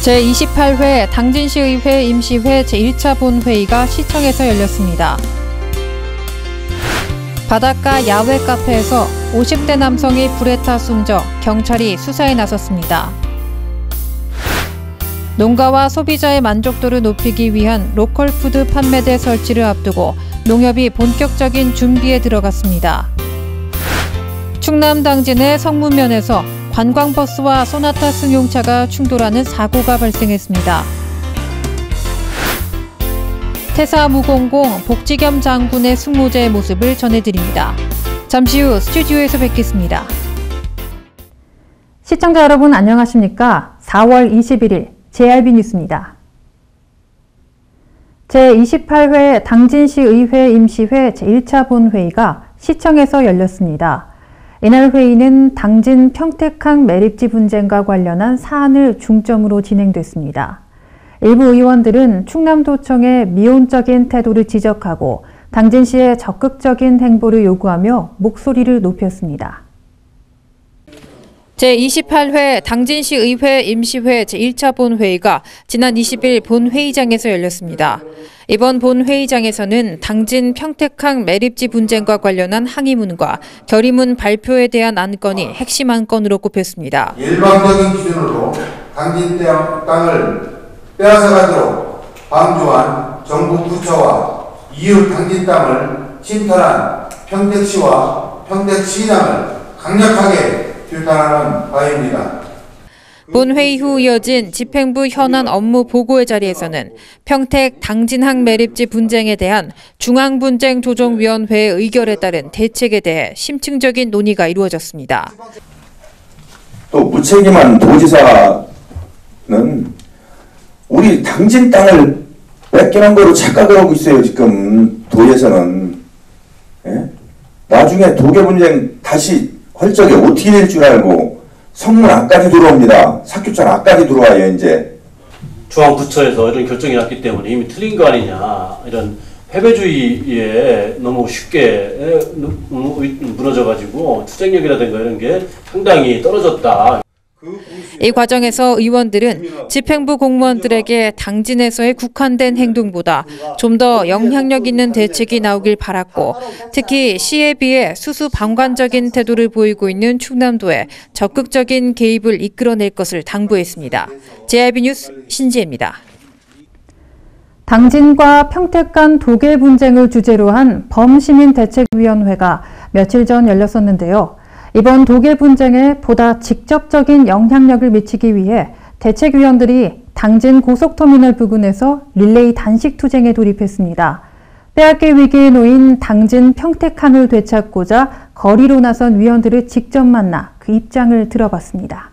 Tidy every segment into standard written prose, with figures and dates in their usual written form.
제28회 당진시의회 임시회 제1차 본회의가 시청에서 열렸습니다. 바닷가 야외 카페에서 50대 남성이 불에 타 숨져 경찰이 수사에 나섰습니다. 농가와 소비자의 만족도를 높이기 위한 로컬푸드 판매대 설치를 앞두고 농협이 본격적인 준비에 들어갔습니다. 충남 당진의 성문면에서 관광버스와 소나타 승용차가 충돌하는 사고가 발생했습니다. 태사무공공 복지겸 장군의 승모제의 모습을 전해드립니다. 잠시 후 스튜디오에서 뵙겠습니다. 시청자 여러분 안녕하십니까? 4월 21일 JRB 뉴스입니다. 제28회 당진시의회 임시회 제1차 본회의가 시청에서 열렸습니다. 이날 회의는 당진 평택항 매립지 분쟁과 관련한 사안을 중점으로 진행됐습니다. 일부 의원들은 충남도청의 미온적인 태도를 지적하고 당진시의 적극적인 행보를 요구하며 목소리를 높였습니다. 제28회 당진시의회 임시회 제1차 본회의가 지난 20일 본회의장에서 열렸습니다. 이번 본회의장에서는 당진 평택항 매립지 분쟁과 관련한 항의문과 결의문 발표에 대한 안건이 핵심 안건으로 꼽혔습니다. 일방적인 기준으로 당진 땅을 빼앗아가도록 방조한 정부 부처와 이웃 당진 땅을 침탈한 평택시와 평택시장을 강력하게 규탄하는 바입니다. 본회의 후 이어진 집행부 현안 업무 보고의 자리에서는 평택 당진항 매립지 분쟁에 대한 중앙분쟁조정위원회의 의결에 따른 대책에 대해 심층적인 논의가 이루어졌습니다. 또 무책임한 도지사는 우리 당진 땅을 뺏겨난 거로 착각을 하고 있어요. 지금 도에서는. 예? 나중에 도계 분쟁 다시 헐적에 어떻게 될 줄 알고 성문 앞까지 들어옵니다. 사교천 앞까지 들어와요. 이제 중앙부처에서 이런 결정이 났기 때문에 이미 틀린 거 아니냐, 이런 패배주의에 너무 쉽게 무너져가지고 투쟁력이라든가 이런 게 상당히 떨어졌다. 이 과정에서 의원들은 집행부 공무원들에게 당진에서의 국한된 행동보다 좀 더 영향력 있는 대책이 나오길 바랐고, 특히 시에 비해 수수방관적인 태도를 보이고 있는 충남도에 적극적인 개입을 이끌어낼 것을 당부했습니다. JRB 뉴스 신지혜입니다. 당진과 평택 간 도계 분쟁을 주제로 한 범시민대책위원회가 며칠 전 열렸었는데요. 이번 도계 분쟁에 보다 직접적인 영향력을 미치기 위해 대책위원들이 당진 고속터미널 부근에서 릴레이 단식 투쟁에 돌입했습니다. 빼앗길 위기에 놓인 당진 평택항을 되찾고자 거리로 나선 위원들을 직접 만나 그 입장을 들어봤습니다.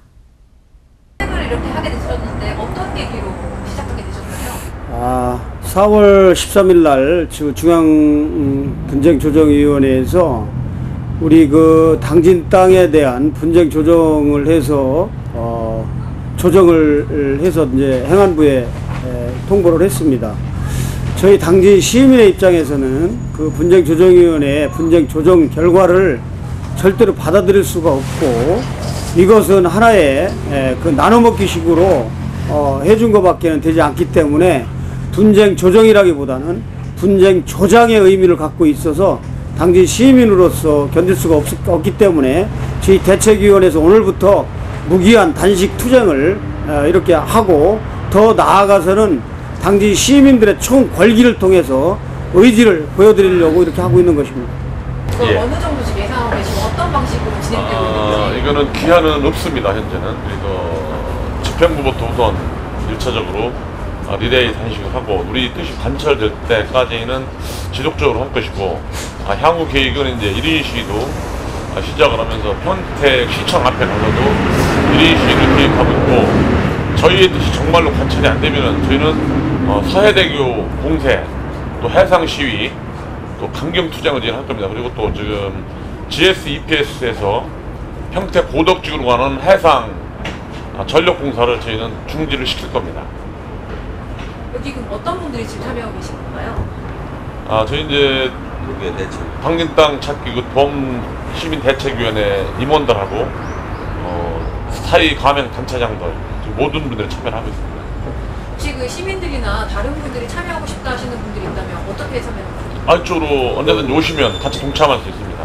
이렇게 하게 되셨는데 어떤 계기로 시작하게 되셨나요? 4월 13일 날 중앙분쟁조정위원회에서 우리 그 당진 땅에 대한 분쟁 조정을 해서 조정을 해서 이제 행안부에 통보를 했습니다. 저희 당진 시민의 입장에서는 그 분쟁 조정위원회의 분쟁 조정 결과를 절대로 받아들일 수가 없고, 이것은 하나의 그 나눠먹기식으로 해준 것밖에는 되지 않기 때문에 분쟁 조정이라기보다는 분쟁 조장의 의미를 갖고 있어서 당진 시민으로서 견딜 수가 없기 때문에 저희 대책위원회에서 오늘부터 무기한 단식 투쟁을 이렇게 하고, 더 나아가서는 당진 시민들의 총 권리를 통해서 의지를 보여드리려고 이렇게 하고 있는 것입니다. 예. 어느 정도 지금 예상하고 계시고 어떤 방식으로 진행되고 있는지? 이거는 기한은 없습니다. 현재는. 그래서 집행부부터 우선 1차적으로 리레이 단식을 하고 우리 뜻이 관철될 때까지는 지속적으로 할 것이고, 향후 계획은 이제 1인 시위도 시작을 하면서 평택시청 앞에 가서도 1인 시위를 계획하고 있고, 저희의 뜻이 정말로 관철이 안 되면은 저희는 서해대교 공세, 또 해상 시위, 또 강경 투쟁을 진행할 겁니다. 그리고 또 지금 GS EPS에서 평택 고덕지구로 가는 해상 전력 공사를 저희는 중지를 시킬 겁니다. 여기 그럼 어떤 분들이 지금 참여하고 계신 건가요? 저희 이제 당진 땅 찾기 그 범시민대책위원회 임원들하고 스타일 가맹 단체장들 모든 분들이 참여를 하고 있습니다. 그 시민들이나 다른 분들이 참여하고 싶다 하시는 분들이 있다면 어떻게 참여하세요? 안쪽으로 언제든지 오시면 같이 동참할 수 있습니다.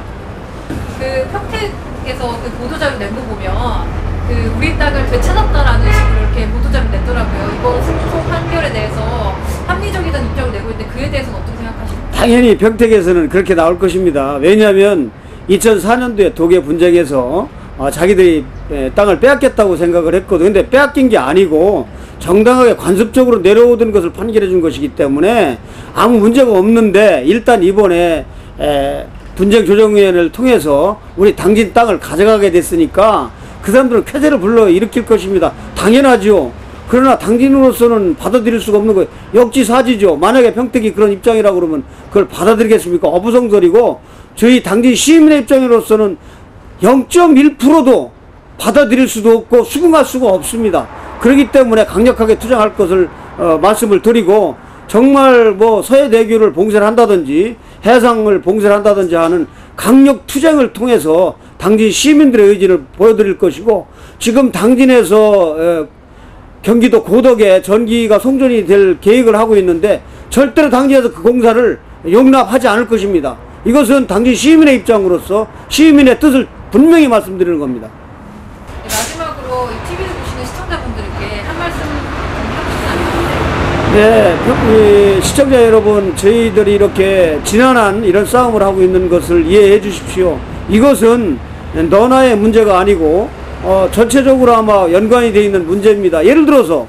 그 평택에서 그 보도자료 낸 거 보면 그 우리 땅을 되찾았다라는 식으로 이렇게 보도자료 냈더라고요. 이번 승소 판결에 대해서 합리적이다는 입장을 내고 있는데 그에 대해서는 어떻게 생각하십니까? 당연히 평택에서는 그렇게 나올 것입니다. 왜냐하면 2004년도에 도계 분쟁에서 자기들이 땅을 빼앗겼다고 생각을 했거든요. 근데 빼앗긴 게 아니고 정당하게 관습적으로 내려오던 것을 판결해 준 것이기 때문에 아무 문제가 없는데, 일단 이번에 분쟁조정위원회를 통해서 우리 당진 땅을 가져가게 됐으니까 그 사람들은 쾌재를 불러 일으킬 것입니다. 당연하죠. 그러나 당진으로서는 받아들일 수가 없는 거예요. 역지사지죠. 만약에 평택이 그런 입장이라고 그러면 그걸 받아들이겠습니까? 어부성설이고, 저희 당진 시민의 입장으로서는 0.1%도 받아들일 수도 없고 수긍할 수가 없습니다. 그렇기 때문에 강력하게 투쟁할 것을 말씀을 드리고, 정말 뭐 서해대교를 봉쇄를 한다든지 해상을 봉쇄를 한다든지 하는 강력 투쟁을 통해서 당진 시민들의 의지를 보여드릴 것이고, 지금 당진에서 경기도 고덕에 전기가 송전이 될 계획을 하고 있는데 절대로 당진에서 그 공사를 용납하지 않을 것입니다. 이것은 당진 시민의 입장으로서 시민의 뜻을 분명히 말씀드리는 겁니다. 마지막으로 이 TV를 보시는 시청자분들께 한 말씀 네, 시청자 여러분, 저희들이 이렇게 지난한 이런 싸움을 하고 있는 것을 이해해 주십시오. 이것은 너나의 문제가 아니고 전체적으로 아마 연관이 되어 있는 문제입니다. 예를 들어서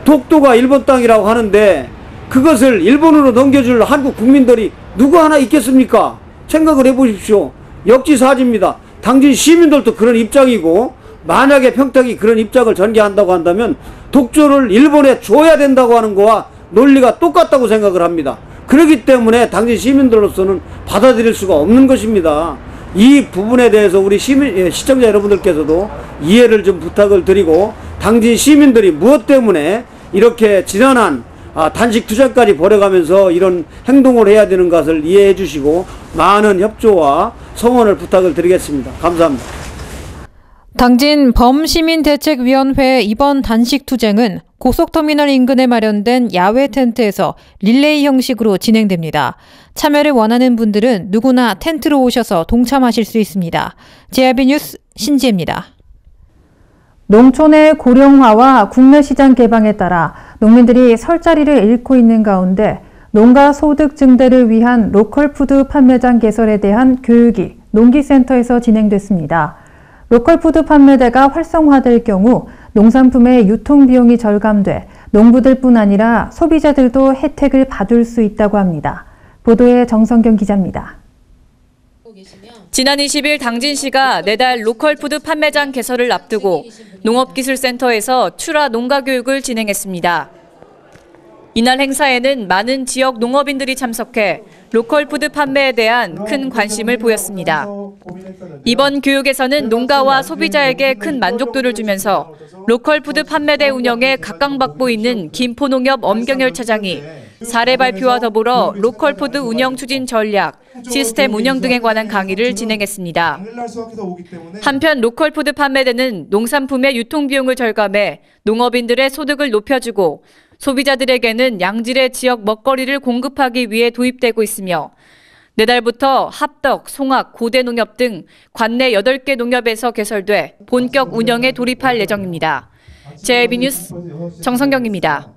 독도가 일본 땅이라고 하는데 그것을 일본으로 넘겨줄 한국 국민들이 누구 하나 있겠습니까? 생각을 해보십시오. 역지사지입니다. 당진 시민들도 그런 입장이고, 만약에 평택이 그런 입장을 전개한다고 한다면 독조를 일본에 줘야 된다고 하는 거와 논리가 똑같다고 생각을 합니다. 그렇기 때문에 당진 시민들로서는 받아들일 수가 없는 것입니다. 이 부분에 대해서 우리 시청자 여러분들께서도 이해를 좀 부탁을 드리고, 당진 시민들이 무엇 때문에 이렇게 지난한 단식 투쟁까지 벌여가면서 이런 행동을 해야 되는 것을 이해해 주시고 많은 협조와 성원을 부탁을 드리겠습니다. 감사합니다. 당진 범시민대책위원회 이번 단식 투쟁은 고속터미널 인근에 마련된 야외 텐트에서 릴레이 형식으로 진행됩니다. 참여를 원하는 분들은 누구나 텐트로 오셔서 동참하실 수 있습니다. JIB 뉴스 신지혜입니다. 농촌의 고령화와 국내 시장 개방에 따라 농민들이 설 자리를 잃고 있는 가운데 농가 소득 증대를 위한 로컬푸드 판매장 개설에 대한 교육이 농기센터에서 진행됐습니다. 로컬푸드 판매대가 활성화될 경우 농산품의 유통비용이 절감돼 농부들뿐 아니라 소비자들도 혜택을 받을 수 있다고 합니다. 보도에 정성경 기자입니다. 지난 20일 당진시가 내달 로컬푸드 판매장 개설을 앞두고 농업기술센터에서 출하 농가교육을 진행했습니다. 이날 행사에는 많은 지역 농업인들이 참석해 로컬푸드 판매에 대한 큰 관심을 보였습니다. 이번 교육에서는 농가와 소비자에게 큰 만족도를 주면서 로컬푸드 판매대 운영에 각광받고 있는 김포농협 엄경열 차장이 사례 발표와 더불어 로컬푸드 운영 추진 전략, 시스템 운영 등에 관한 강의를 진행했습니다. 한편 로컬푸드 판매대는 농산품의 유통비용을 절감해 농업인들의 소득을 높여주고 소비자들에게는 양질의 지역 먹거리를 공급하기 위해 도입되고 있으며 내달부터 합덕, 송악, 고대농협 등 관내 8개 농협에서 개설돼 본격 운영에 돌입할 예정입니다. JIB 뉴스 정성경입니다.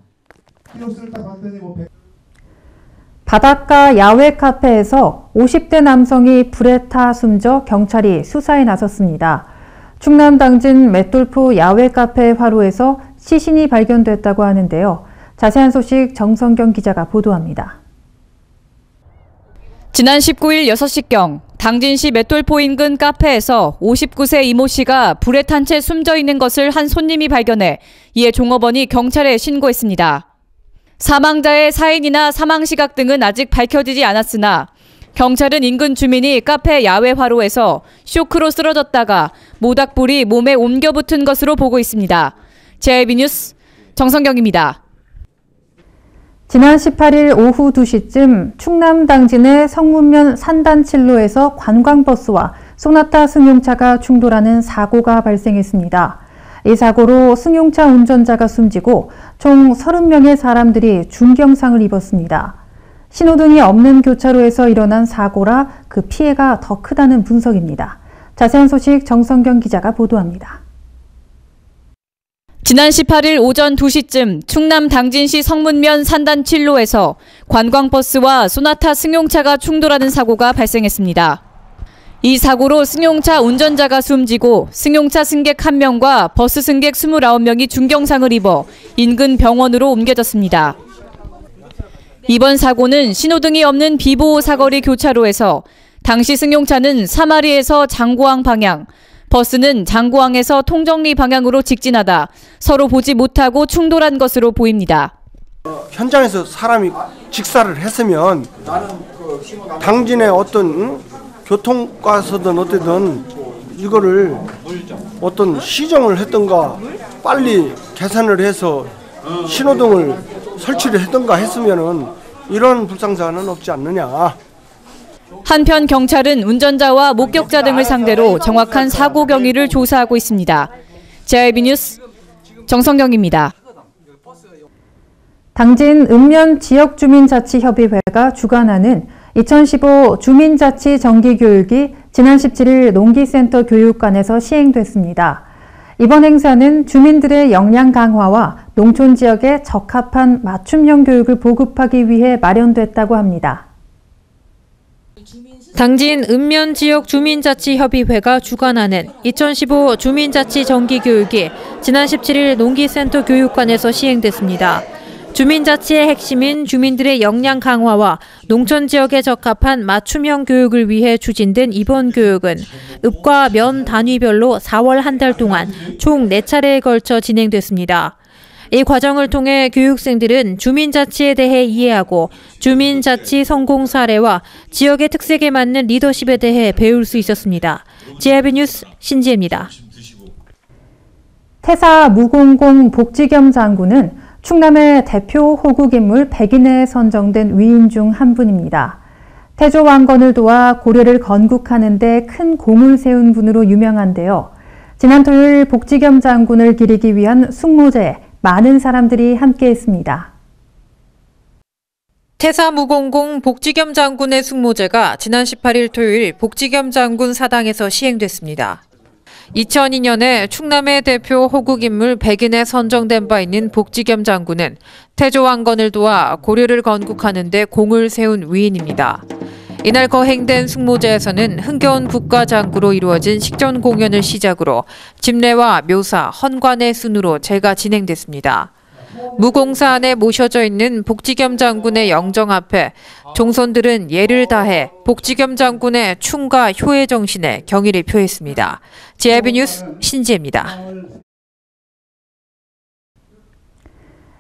바닷가 야외 카페에서 50대 남성이 불에 타 숨져 경찰이 수사에 나섰습니다. 충남 당진 맷돌프 야외 카페 화로에서 시신이 발견됐다고 하는데요. 자세한 소식 정성경 기자가 보도합니다. 지난 19일 6시경 당진시 맷돌포 인근 카페에서 59세 이모 씨가 불에 탄 채 숨져 있는 것을 한 손님이 발견해 이에 종업원이 경찰에 신고했습니다. 사망자의 사인이나 사망 시각 등은 아직 밝혀지지 않았으나 경찰은 인근 주민이 카페 야외 화로에서 쇼크로 쓰러졌다가 모닥불이 몸에 옮겨 붙은 것으로 보고 있습니다. JIB 뉴스 정성경입니다. 지난 18일 오후 2시쯤 충남 당진의 성문면 산단칠로에서 관광버스와 소나타 승용차가 충돌하는 사고가 발생했습니다. 이 사고로 승용차 운전자가 숨지고 총 30명의 사람들이 중경상을 입었습니다. 신호등이 없는 교차로에서 일어난 사고라 그 피해가 더 크다는 분석입니다. 자세한 소식 정성경 기자가 보도합니다. 지난 18일 오전 2시쯤 충남 당진시 성문면 산단 7로에서 관광버스와 소나타 승용차가 충돌하는 사고가 발생했습니다. 이 사고로 승용차 운전자가 숨지고 승용차 승객 1명과 버스 승객 29명이 중경상을 입어 인근 병원으로 옮겨졌습니다. 이번 사고는 신호등이 없는 비보호 사거리 교차로에서 당시 승용차는 사마리에서 장고항 방향, 버스는 장고항에서 통정리 방향으로 직진하다 서로 보지 못하고 충돌한 것으로 보입니다. 현장에서 사람이 직사를 했으면 당진의 어떤 교통과서든 어쨌든 이거를 어떤 시정을 했던가 빨리 개선을 해서 신호등을 설치를 했던가 했으면은 이런 불상사는 없지 않느냐. 한편 경찰은 운전자와 목격자 등을 상대로 정확한 사고 경위를 조사하고 있습니다. JIB 뉴스 정성경입니다. 당진 읍면 지역주민자치협의회가 주관하는 2015 주민자치 정기교육이 지난 17일 농기센터 교육관에서 시행됐습니다. 이번 행사는 주민들의 역량 강화와 농촌 지역에 적합한 맞춤형 교육을 보급하기 위해 마련됐다고 합니다. 당진 읍면 지역 주민자치협의회가 주관하는 2015 주민자치 정기교육이 지난 17일 농기센터 교육관에서 시행됐습니다. 주민자치의 핵심인 주민들의 역량 강화와 농촌 지역에 적합한 맞춤형 교육을 위해 추진된 이번 교육은 읍과 면 단위별로 4월 한 달 동안 총 4차례에 걸쳐 진행됐습니다. 이 과정을 통해 교육생들은 주민자치에 대해 이해하고 주민자치 성공 사례와 지역의 특색에 맞는 리더십에 대해 배울 수 있었습니다. JIB 뉴스 신지혜입니다. 태사 무공공 복지겸 장군은 충남의 대표 호국 인물 100인에 선정된 위인 중 한 분입니다. 태조 왕건을 도와 고려를 건국하는 데 큰 공을 세운 분으로 유명한데요. 지난 토요일 복지겸 장군을 기리기 위한 숙모제에 많은 사람들이 함께했습니다. 태사무공공 복지겸 장군의 숙모제가 지난 18일 토요일 복지겸 장군 사당에서 시행됐습니다. 2002년에 충남의 대표 호국인물 100인에 선정된 바 있는 복지겸 장군은 태조 왕건을 도와 고려를 건국하는 데 공을 세운 위인입니다. 이날 거행된 숙모제에서는 흥겨운 북가장구로 이루어진 식전 공연을 시작으로 집례와 묘사, 헌관의 순으로 제가 진행됐습니다. 무공사 안에 모셔져 있는 복지겸 장군의 영정 앞에 종손들은 예를 다해 복지겸 장군의 충과 효의 정신에 경의를 표했습니다. JIB 뉴스 신지혜입니다.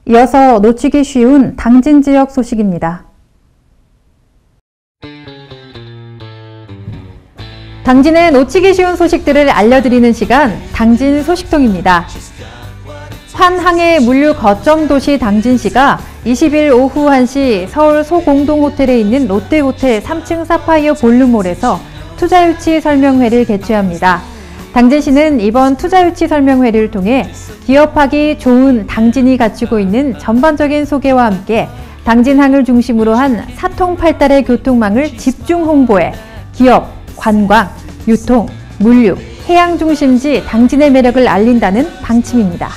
이어서 놓치기 쉬운 당진 지역 소식입니다. 당진의 놓치기 쉬운 소식들을 알려드리는 시간, 당진 소식통입니다. 환항해 물류 거점 도시 당진시가 20일 오후 1시 서울 소공동호텔에 있는 롯데호텔 3층 사파이어 볼륨몰에서 투자유치 설명회를 개최합니다. 당진시는 이번 투자유치 설명회를 통해 기업하기 좋은 당진이 갖추고 있는 전반적인 소개와 함께 당진항을 중심으로 한 사통팔달의 교통망을 집중 홍보해 기업, 관광, 유통, 물류, 해양 중심지 당진의 매력을 알린다는 방침입니다.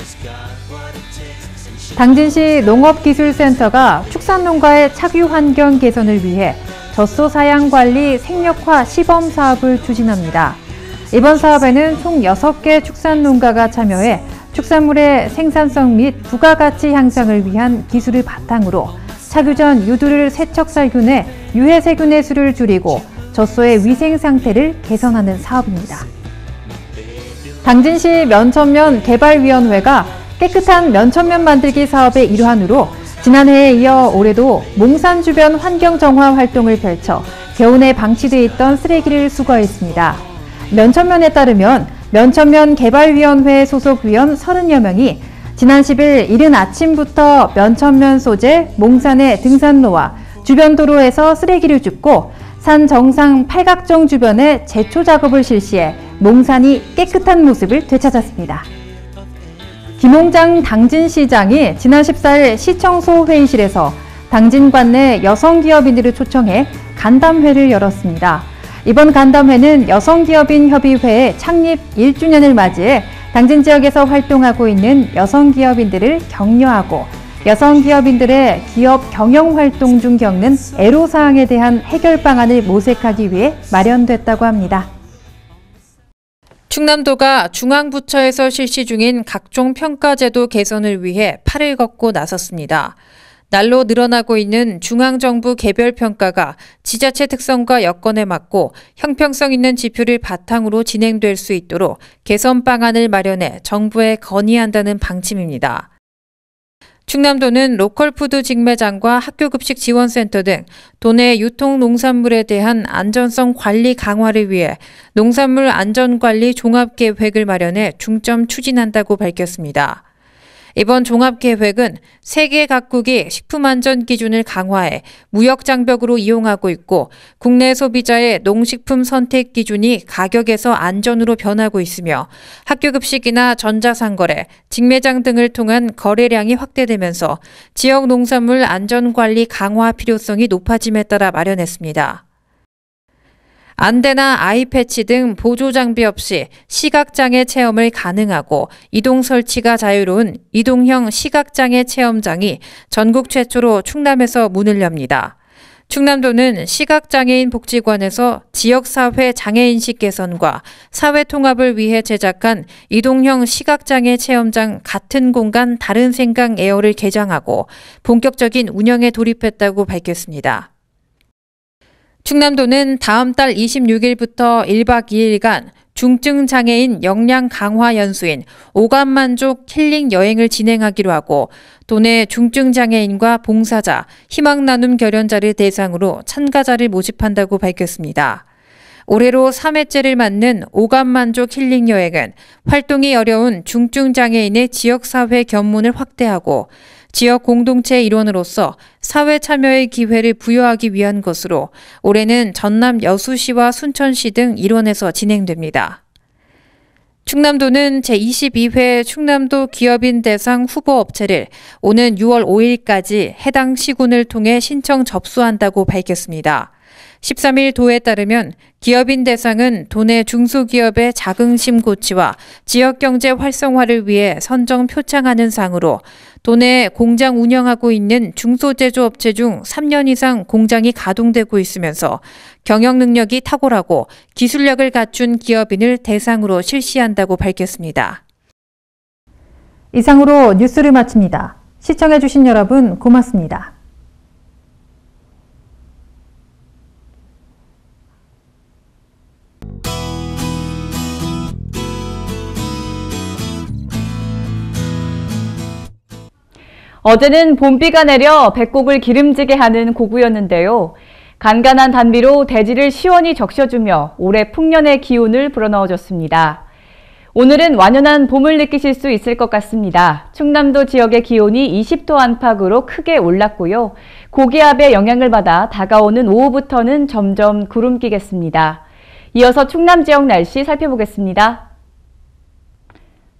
당진시 농업기술센터가 축산농가의 착유 환경 개선을 위해 젖소 사양 관리 생력화 시범 사업을 추진합니다. 이번 사업에는 총 6개 축산농가가 참여해 축산물의 생산성 및 부가가치 향상을 위한 기술을 바탕으로 착유 전 유두를 세척살균에 유해세균의 수를 줄이고 젖소의 위생 상태를 개선하는 사업입니다. 당진시 면천면 개발위원회가 깨끗한 면천면 만들기 사업의 일환으로 지난해에 이어 올해도 몽산 주변 환경 정화 활동을 펼쳐 개온에 방치돼 있던 쓰레기를 수거했습니다. 면천면에 따르면 면천면 개발위원회 소속 위원 30여 명이 지난 10일 이른 아침부터 면천면 소재 몽산의 등산로와 주변 도로에서 쓰레기를 줍고 산 정상 팔각정 주변에 제초 작업을 실시해 몽산이 깨끗한 모습을 되찾았습니다. 김홍장 당진시장이 지난 14일 시청소 회의실에서 당진 관내 여성기업인들을 초청해 간담회를 열었습니다. 이번 간담회는 여성기업인협의회의 창립 1주년을 맞이해 당진 지역에서 활동하고 있는 여성기업인들을 격려하고 여성기업인들의 기업 경영활동 중 겪는 애로사항에 대한 해결 방안을 모색하기 위해 마련됐다고 합니다. 충남도가 중앙부처에서 실시 중인 각종 평가제도 개선을 위해 팔을 걷고 나섰습니다. 날로 늘어나고 있는 중앙정부 개별평가가 지자체 특성과 여건에 맞고 형평성 있는 지표를 바탕으로 진행될 수 있도록 개선 방안을 마련해 정부에 건의한다는 방침입니다. 충남도는 로컬푸드 직매장과 학교급식 지원센터 등 도내 유통 농산물에 대한 안전성 관리 강화를 위해 농산물 안전관리 종합계획을 마련해 중점 추진한다고 밝혔습니다. 이번 종합계획은 세계 각국이 식품안전 기준을 강화해 무역장벽으로 이용하고 있고 국내 소비자의 농식품 선택 기준이 가격에서 안전으로 변하고 있으며 학교급식이나 전자상거래, 직매장 등을 통한 거래량이 확대되면서 지역 농산물 안전관리 강화 필요성이 높아짐에 따라 마련했습니다. 안대나 아이패치 등 보조 장비 없이 시각장애 체험을 가능하고 이동 설치가 자유로운 이동형 시각장애 체험장이 전국 최초로 충남에서 문을 엽니다. 충남도는 시각장애인 복지관에서 지역사회 장애인식 개선과 사회 통합을 위해 제작한 이동형 시각장애 체험장 같은 공간 다른 생각 에어를 개장하고 본격적인 운영에 돌입했다고 밝혔습니다. 충남도는 다음 달 26일부터 1박 2일간 중증장애인 역량 강화 연수인 오감만족 힐링 여행을 진행하기로 하고 도내 중증장애인과 봉사자, 희망나눔 결연자를 대상으로 참가자를 모집한다고 밝혔습니다. 올해로 3회째를 맞는 오감만족 힐링 여행은 활동이 어려운 중증장애인의 지역사회 견문을 확대하고 지역 공동체 일원으로서 사회 참여의 기회를 부여하기 위한 것으로 올해는 전남 여수시와 순천시 등 일원에서 진행됩니다. 충남도는 제22회 충남도 기업인 대상 후보 업체를 오는 6월 5일까지 해당 시군을 통해 신청 접수한다고 밝혔습니다. 13일 도에 따르면 기업인 대상은 도내 중소기업의 자긍심 고취와 지역경제 활성화를 위해 선정 표창하는 상으로 도내 공장 운영하고 있는 중소제조업체 중 3년 이상 공장이 가동되고 있으면서 경영 능력이 탁월하고 기술력을 갖춘 기업인을 대상으로 실시한다고 밝혔습니다. 이상으로 뉴스를 마칩니다. 시청해주신 여러분 고맙습니다. 어제는 봄비가 내려 배꼽을 기름지게 하는 고구였는데요. 간간한 단비로 대지를 시원히 적셔주며 올해 풍년의 기운을 불어넣어줬습니다. 오늘은 완연한 봄을 느끼실 수 있을 것 같습니다. 충남도 지역의 기온이 20도 안팎으로 크게 올랐고요. 고기압의 영향을 받아 다가오는 오후부터는 점점 구름 끼겠습니다. 이어서 충남 지역 날씨 살펴보겠습니다.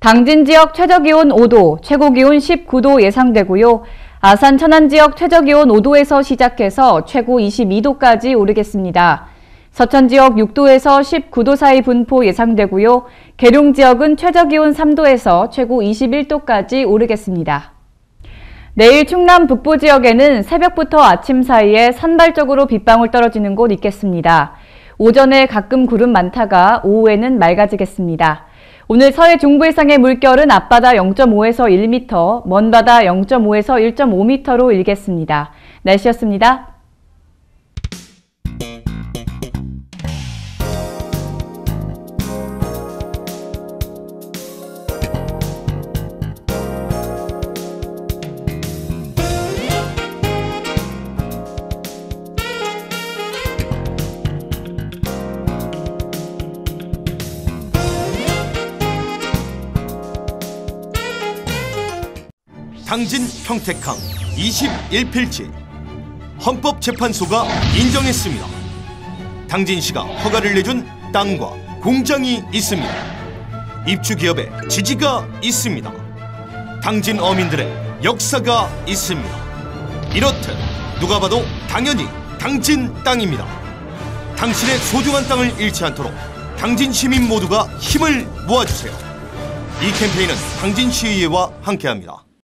당진 지역 최저기온 5도, 최고기온 19도 예상되고요. 아산 천안 지역 최저기온 5도에서 시작해서 최고 22도까지 오르겠습니다. 서천 지역 6도에서 19도 사이 분포 예상되고요. 계룡 지역은 최저기온 3도에서 최고 21도까지 오르겠습니다. 내일 충남 북부 지역에는 새벽부터 아침 사이에 산발적으로 빗방울 떨어지는 곳 있겠습니다. 오전에 가끔 구름 많다가 오후에는 맑아지겠습니다. 오늘 서해 중부 해상의 물결은 앞바다 0.5에서 1m, 먼바다 0.5에서 1.5m로 일겠습니다. 날씨였습니다. 당진 평택항 21필지 헌법재판소가 인정했습니다. 당진시가 허가를 내준 땅과 공장이 있습니다. 입주기업의 지지가 있습니다. 당진 어민들의 역사가 있습니다. 이렇듯 누가 봐도 당연히 당진 땅입니다. 당신의 소중한 땅을 잃지 않도록 당진 시민 모두가 힘을 모아주세요. 이 캠페인은 당진시의회와 함께합니다.